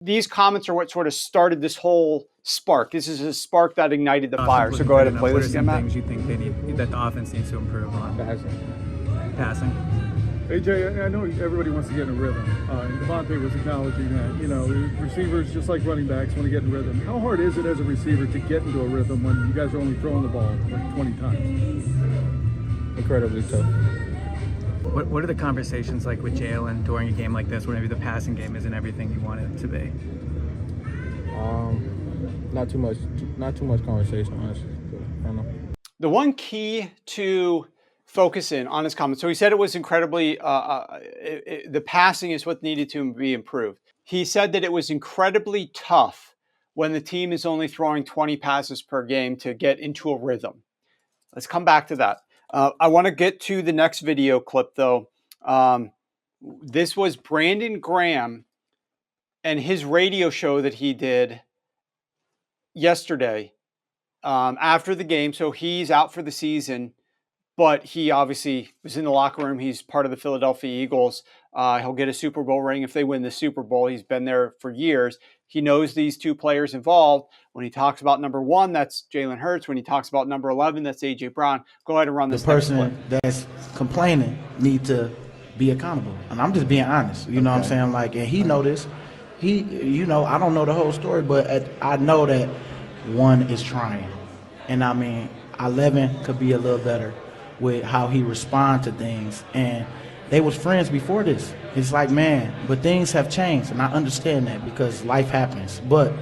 these comments are what sort of started this whole spark. This is a spark that ignited the fire. So go ahead and play this again, Matt. What are some things you think that the offense needs to improve on? Passing. AJ, I know everybody wants to get in a rhythm. And Devontae was acknowledging that. You know, receivers, just like running backs, want to get in rhythm. How hard is it as a receiver to get into a rhythm when you guys are only throwing the ball like 20 times? Incredibly tough. What are the conversations like with Jalen during a game like this, where maybe the passing game isn't everything you want it to be? Not too much conversation, honestly. I don't know. The one key to focus in on his comments. So he said it was incredibly, the passing is what needed to be improved. He said that it was incredibly tough when the team is only throwing 20 passes per game to get into a rhythm. Let's come back to that. I want to get to the next video clip, though. This was Brandon Graham and his radio show that he did yesterday after the game. So he's out for the season, but he obviously was in the locker room. He's part of the Philadelphia Eagles. He'll get a Super Bowl ring if they win the Super Bowl. He's been there for years. He knows these two players involved. When he talks about number 1, that's Jalen Hurts. When he talks about number 11, that's A.J. Brown. Go ahead and run this. The person that's complaining need to be accountable. And I'm just being honest. You know what I'm saying? Like, and he know this. He, you know, I don't know the whole story, but I know that one is trying. And I mean, 11 could be a little better with how he respond to things. And they was friends before this. It's like, man, but things have changed, and I understand that because life happens. But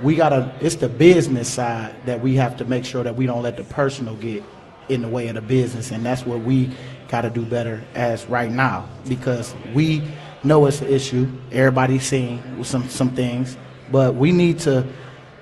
it's the business side that we have to make sure that we don't let the personal get in the way of the business, and that's what we got to do better as right now, because we know it's an issue. Everybody's seeing some things, but we need to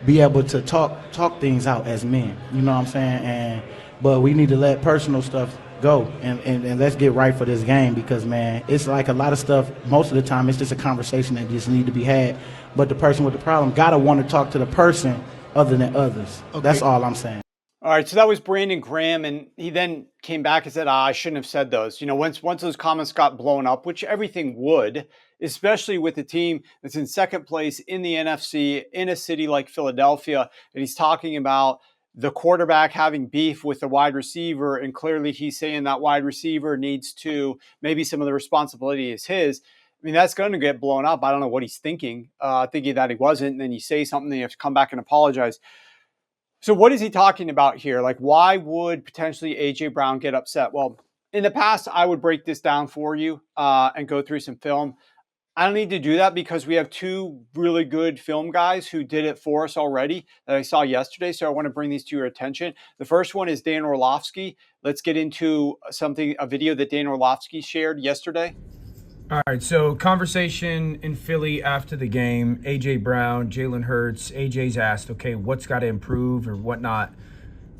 be able to talk things out as men. You know what I'm saying? But we need to let personal stuff go and let's get right for this game, because, man, it's like a lot of stuff, most of the time it's just a conversation that just need to be had, but the person with the problem got to want to talk to the person other than others. Okay. That's all I'm saying. All right, so that was Brandon Graham, and he then came back and said, I shouldn't have said those. You know, once those comments got blown up, which everything would, especially with the team that's in second place in the NFC in a city like Philadelphia, and he's talking about the quarterback having beef with the wide receiver, and clearly he's saying that wide receiver needs to, maybe some of the responsibility is his. I mean, that's going to get blown up. I don't know what he's thinking that he wasn't, and then you say something, and you have to come back and apologize. So what is he talking about here? Like, why would potentially A.J. Brown get upset? Well, in the past, I would break this down for you and go through some film. I don't need to do that because we have two really good film guys who did it for us already that I saw yesterday. So I want to bring these to your attention. The first one is Dan Orlovsky. Let's get into a video that Dan Orlovsky shared yesterday. All right, so conversation in Philly after the game. A.J. Brown, Jalen Hurts. A.J.'s asked, okay, what's got to improve or whatnot?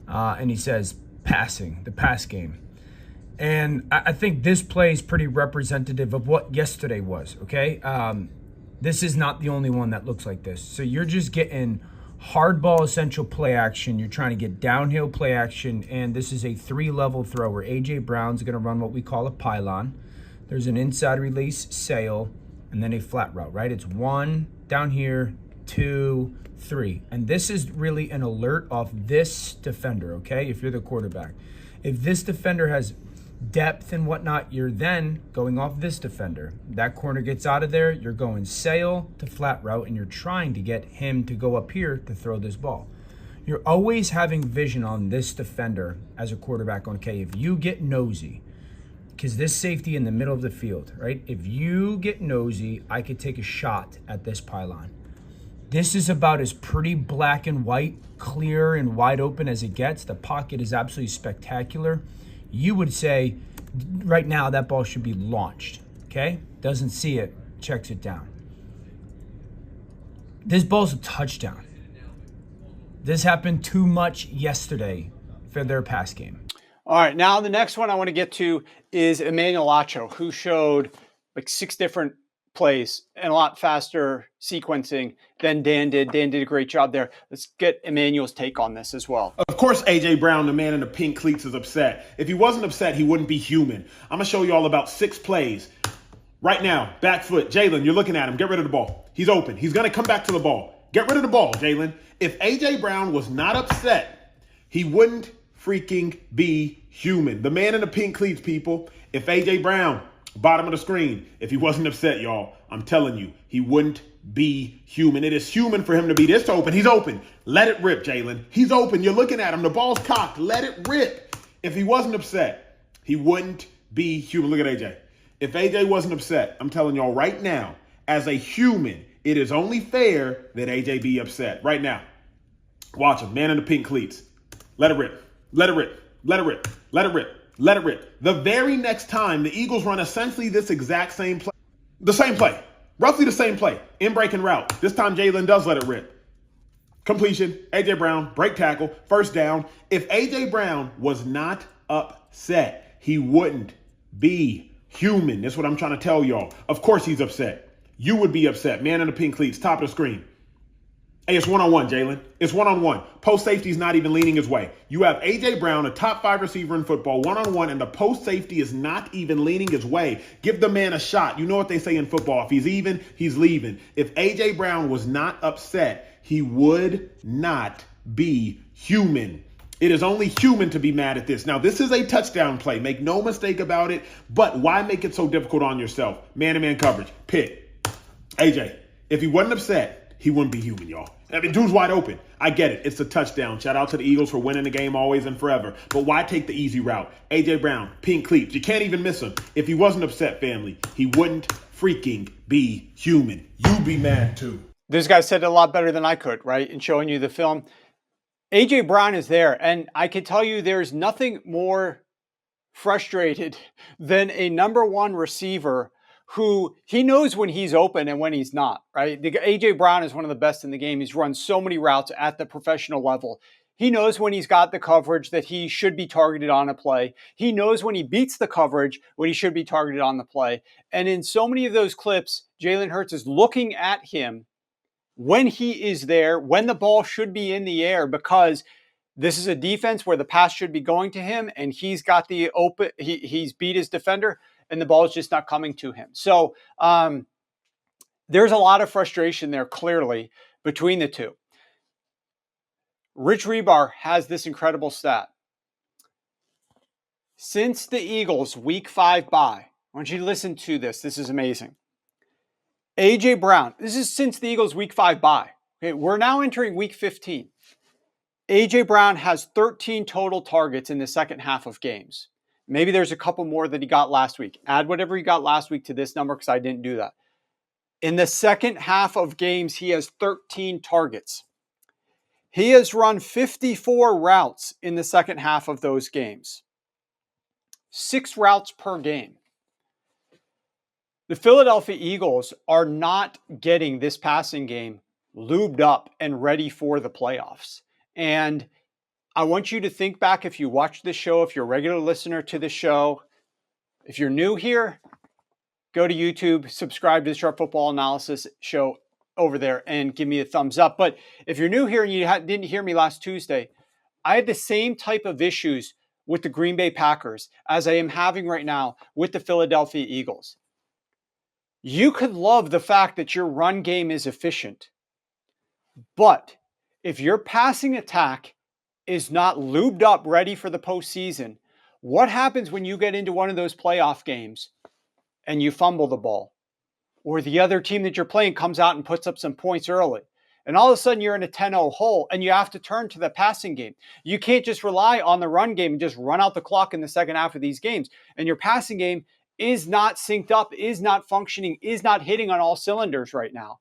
And he says, passing, the pass game. And I think this play is pretty representative of what yesterday was, okay? This is not the only one that looks like this. So you're just getting hardball essential play action. You're trying to get downhill play action, and this is a 3-level throw where A.J. Brown's going to run what we call a pylon. There's an inside release sail, and then a flat route, right? It's 1 down here, 2, 3. And this is really an alert off this defender, okay, if you're the quarterback. If this defender has depth and whatnot, you're then going off this defender. That corner gets out of there, you're going sail to flat route, and you're trying to get him to go up here to throw this ball. You're always having vision on this defender as a quarterback. Okay, if you get nosy, because this safety in the middle of the field, right? If you get nosy, I could take a shot at this pylon. This is about as pretty black and white, clear and wide open as it gets. The pocket is absolutely spectacular. You would say right now that ball should be launched, okay? Doesn't see it, checks it down. This ball's a touchdown. This happened too much yesterday for their pass game. All right, now the next one I want to get to is Emmanuel Acho, who showed like 6 different plays and a lot faster sequencing than Dan did. Dan did a great job there. Let's get Emmanuel's take on this as well. Of course, A.J. Brown, the man in the pink cleats, is upset. If he wasn't upset, he wouldn't be human. I'm going to show you all about 6 plays. Right now, back foot. Jalen, you're looking at him. Get rid of the ball. He's open. He's going to come back to the ball. Get rid of the ball, Jalen. If A.J. Brown was not upset, he wouldn't freaking be human. The man in the pink cleats, people. If A.J. Brown, bottom of the screen, if he wasn't upset, y'all, I'm telling you, he wouldn't be human. It is human for him to be this open. He's open. Let it rip, Jalen. He's open. You're looking at him. The ball's cocked. Let it rip. If he wasn't upset, he wouldn't be human. Look at A.J. If AJ wasn't upset, I'm telling y'all right now, as a human, it is only fair that AJ be upset. Right now. Watch him. Man in the pink cleats. Let it rip. Let it rip. Let it rip. Let it rip. Let it rip. The very next time, the Eagles run essentially this exact same play. The same play. Roughly the same play. In breaking route. This time, Jalen does let it rip. Completion. A.J. Brown. Break tackle. First down. If A.J. Brown was not upset, he wouldn't be human. That's what I'm trying to tell y'all. Of course he's upset. You would be upset. Man in the pink cleats, top of the screen. Hey, it's one-on-one, Jalen. It's one-on-one. Post safety's not even leaning his way. You have A.J. Brown, a top 5 receiver in football, one-on-one, and the post safety is not even leaning his way. Give the man a shot. You know what they say in football. If he's even, he's leaving. If A.J. Brown was not upset, he would not be human. It is only human to be mad at this. Now, this is a touchdown play. Make no mistake about it. But why make it so difficult on yourself? Man-to-man coverage. Pick. AJ, if he wasn't upset, he wouldn't be human, y'all. I mean, dude's wide open. I get it. It's a touchdown. Shout out to the Eagles for winning the game always and forever. But why take the easy route? A.J. Brown, pink cleats. You can't even miss him. If he wasn't upset, family, he wouldn't freaking be human. You'd be mad, too. This guy said it a lot better than I could, right? In showing you the film. A.J. Brown is there, and I can tell you there's nothing more frustrated than a number one receiver who he knows when he's open and when he's not, right? A.J. Brown is one of the best in the game. He's run so many routes at the professional level. He knows when he's got the coverage that he should be targeted on a play. He knows when he beats the coverage when he should be targeted on the play. And in so many of those clips, Jalen Hurts is looking at him when he is there, when the ball should be in the air, because this is a defense where the pass should be going to him and he's got the open, he's beat his defender and the ball is just not coming to him. So there's a lot of frustration there clearly between the two. Rich Rebar has this incredible stat. Since the Eagles' week 5 bye, I want you to listen to this. This is amazing. A.J. Brown, this is since the Eagles' week 5 bye. Okay, we're now entering week 15. A.J. Brown has 13 total targets in the second half of games. Maybe there's a couple more that he got last week. Add whatever he got last week to this number because I didn't do that. In the second half of games, he has 13 targets. He has run 54 routes in the second half of those games. 6 routes per game. The Philadelphia Eagles are not getting this passing game lubed up and ready for the playoffs. And I want you to think back, if you watch this show, if you're a regular listener to the show, if you're new here, go to YouTube, subscribe to the Sharp Football Analysis show over there and give me a thumbs up. But if you're new here and you didn't hear me last Tuesday, I had the same type of issues with the Green Bay Packers as I am having right now with the Philadelphia Eagles. You could love the fact that your run game is efficient, but if your passing attack is not lubed up, ready for the postseason, what happens when you get into one of those playoff games and you fumble the ball? Or the other team that you're playing comes out and puts up some points early. And all of a sudden you're in a 10-0 hole and you have to turn to the passing game. You can't just rely on the run game and just run out the clock in the second half of these games. And your passing game is not synced up, is not functioning, is not hitting on all cylinders right now.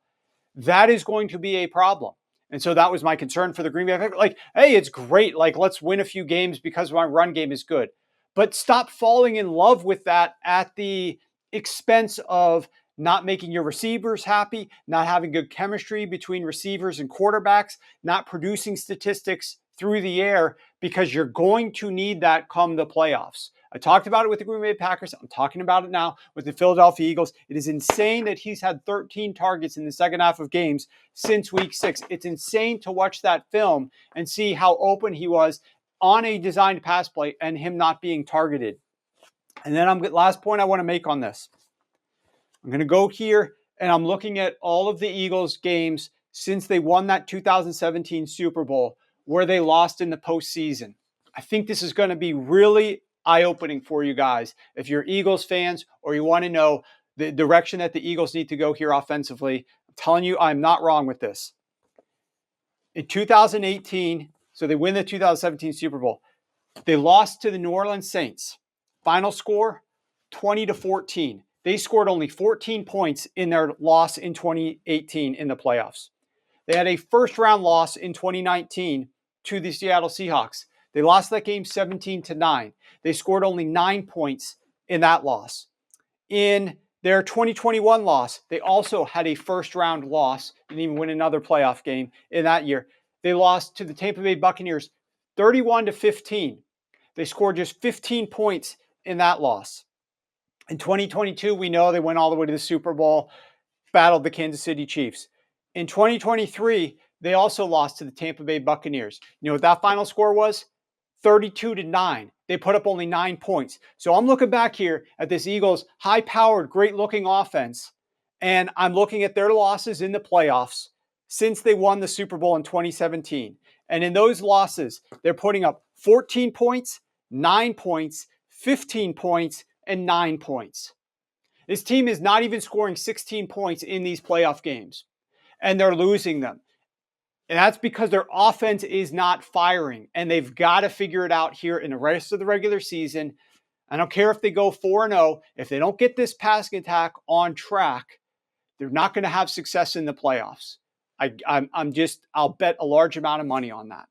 That is going to be a problem. And so that was my concern for the Green Bay Packers. Like, hey, it's great. Like, let's win a few games because my run game is good. But stop falling in love with that at the expense of not making your receivers happy, not having good chemistry between receivers and quarterbacks, not producing statistics through the air, because you're going to need that come the playoffs. I talked about it with the Green Bay Packers. I'm talking about it now with the Philadelphia Eagles. It is insane that he's had 13 targets in the second half of games since week 6. It's insane to watch that film and see how open he was on a designed pass play and him not being targeted. And then last point I want to make on this. I'm going to go here and I'm looking at all of the Eagles games since they won that 2017 Super Bowl where they lost in the postseason. I think this is going to be really eye-opening for you guys. If you're Eagles fans or you want to know the direction that the Eagles need to go here offensively, I'm telling you, I'm not wrong with this. In 2018, so they win the 2017 Super Bowl. They lost to the New Orleans Saints. Final score, 20-14. They scored only 14 points in their loss in 2018 in the playoffs. They had a first-round loss in 2019 to the Seattle Seahawks. They lost that game 17-9. They scored only 9 points in that loss. In their 2021 loss, they also had a first-round loss, didn't even win another playoff game in that year. They lost to the Tampa Bay Buccaneers 31-15. They scored just 15 points in that loss. In 2022, we know they went all the way to the Super Bowl, battled the Kansas City Chiefs. In 2023, they also lost to the Tampa Bay Buccaneers. You know what that final score was? 32-9. They put up only 9 points. So I'm looking back here at this Eagles high-powered, great-looking offense, and I'm looking at their losses in the playoffs since they won the Super Bowl in 2017. And in those losses, they're putting up 14 points, 9 points, 15 points, and 9 points. This team is not even scoring 16 points in these playoff games, and they're losing them. And that's because their offense is not firing, and they've got to figure it out here in the rest of the regular season. I don't care if they go 4-0. If they don't get this passing attack on track, they're not going to have success in the playoffs. I'll bet a large amount of money on that.